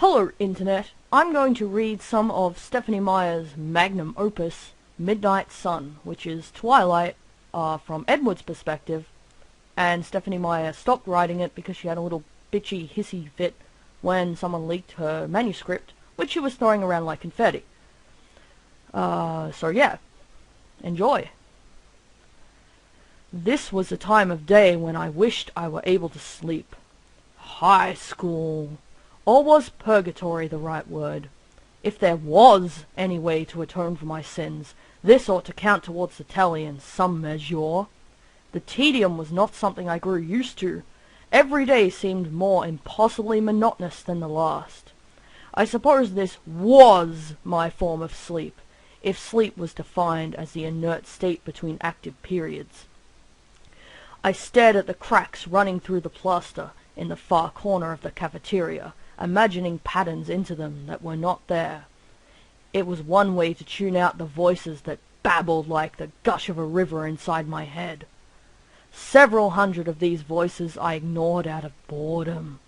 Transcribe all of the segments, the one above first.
Hello, Internet. I'm going to read some of Stephenie Meyer's magnum opus, Midnight Sun, which is Twilight from Edward's perspective, and Stephenie Meyer stopped writing it because she had a little bitchy, hissy fit when someone leaked her manuscript, which she was throwing around like confetti. So yeah, enjoy. This was a time of day when I wished I were able to sleep. High school. Or was purgatory the right word? If there was any way to atone for my sins, this ought to count towards the tally in some measure. The tedium was not something I grew used to. Every day seemed more impossibly monotonous than the last. I suppose this was my form of sleep, if sleep was defined as the inert state between active periods. I stared at the cracks running through the plaster in the far corner of the cafeteria, imagining patterns into them that were not there. It was one way to tune out the voices that babbled like the gush of a river inside my head. Several hundred of these voices I ignored out of boredom.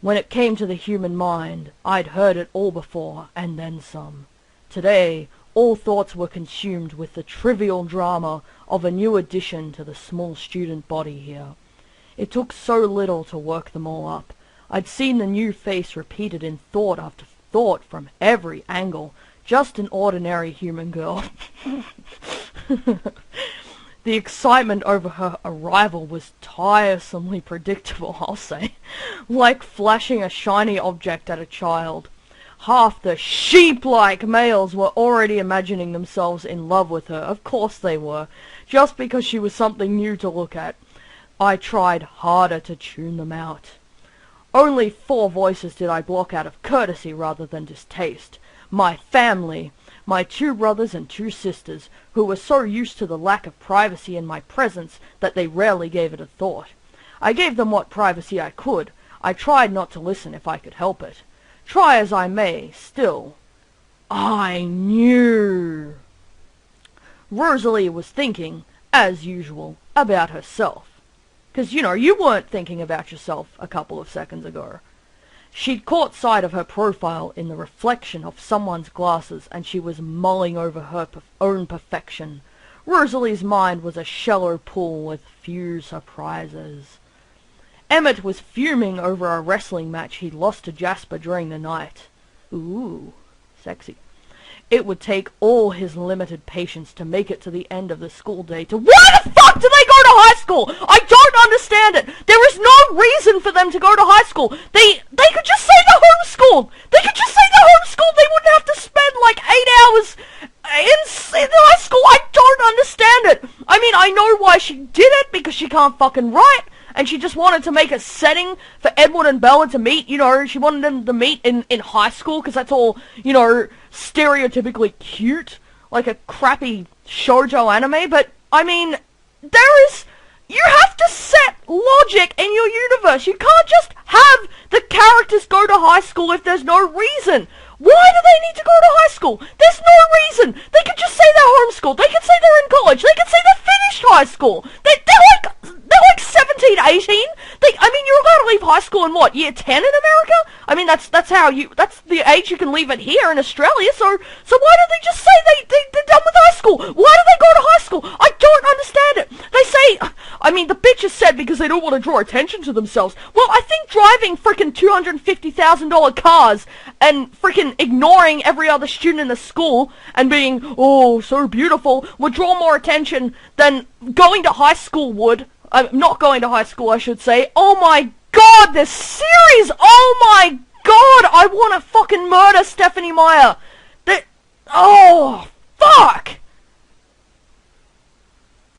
When it came to the human mind, I'd heard it all before, and then some. Today, all thoughts were consumed with the trivial drama of a new addition to the small student body here. It took so little to work them all up. I'd seen the new face repeated in thought after thought from every angle, just an ordinary human girl. The excitement over her arrival was tiresomely predictable, I'll say, like flashing a shiny object at a child. Half the sheep-like males were already imagining themselves in love with her. Of course they were, just because she was something new to look at. I tried harder to tune them out. Only 4 voices did I block out of courtesy rather than distaste. My family, my 2 brothers and 2 sisters, who were so used to the lack of privacy in my presence that they rarely gave it a thought. I gave them what privacy I could. I tried not to listen if I could help it. Try as I may, still, I knew. Rosalie was thinking, as usual, about herself. 'Cause, you weren't thinking about yourself a couple of seconds ago. She'd caught sight of her profile in the reflection of someone's glasses, and she was mulling over her own perfection. Rosalie's mind was a shallow pool with few surprises. Emmett was fuming over a wrestling match he'd lost to Jasper during the night. Ooh, sexy. It would take all his limited patience to make it to the end of the school day to— Why the fuck do they go to high school? I don't understand it. There is no reason for them to go to high school. They could just say they're homeschooled. They could just say they're homeschooled. They wouldn't have to spend like 8 hours in high school. I don't understand it. I mean, I know why she did it, because she can't fucking write. And she just wanted to make a setting for Edward and Bella to meet. She wanted them to meet in high school, because that's all, stereotypically cute. Like a crappy shoujo anime. But, I mean, you have to set logic in your universe. You can't just have the characters go to high school if there's no reason. Why do they need to go to high school? There's no reason. They could just say they're homeschooled. They could say they're in college. They could say they're finished high school. They're like 17, 18. You're allowed to leave high school in what, year 10 in America? I mean, that's the age you can leave it here in Australia. So why don't they just say they're done with high school? Why do they go to high school? I don't understand it. They say, the bitches said because they don't want to draw attention to themselves. Well, I think driving frickin' $250,000 cars and frickin' ignoring every other student in the school and being, oh, so beautiful, would draw more attention than going to high school would. Not going to high school, I should say. Oh my god, this series! Oh my god, I want to fucking murder Stephenie Meyer. Oh, fuck!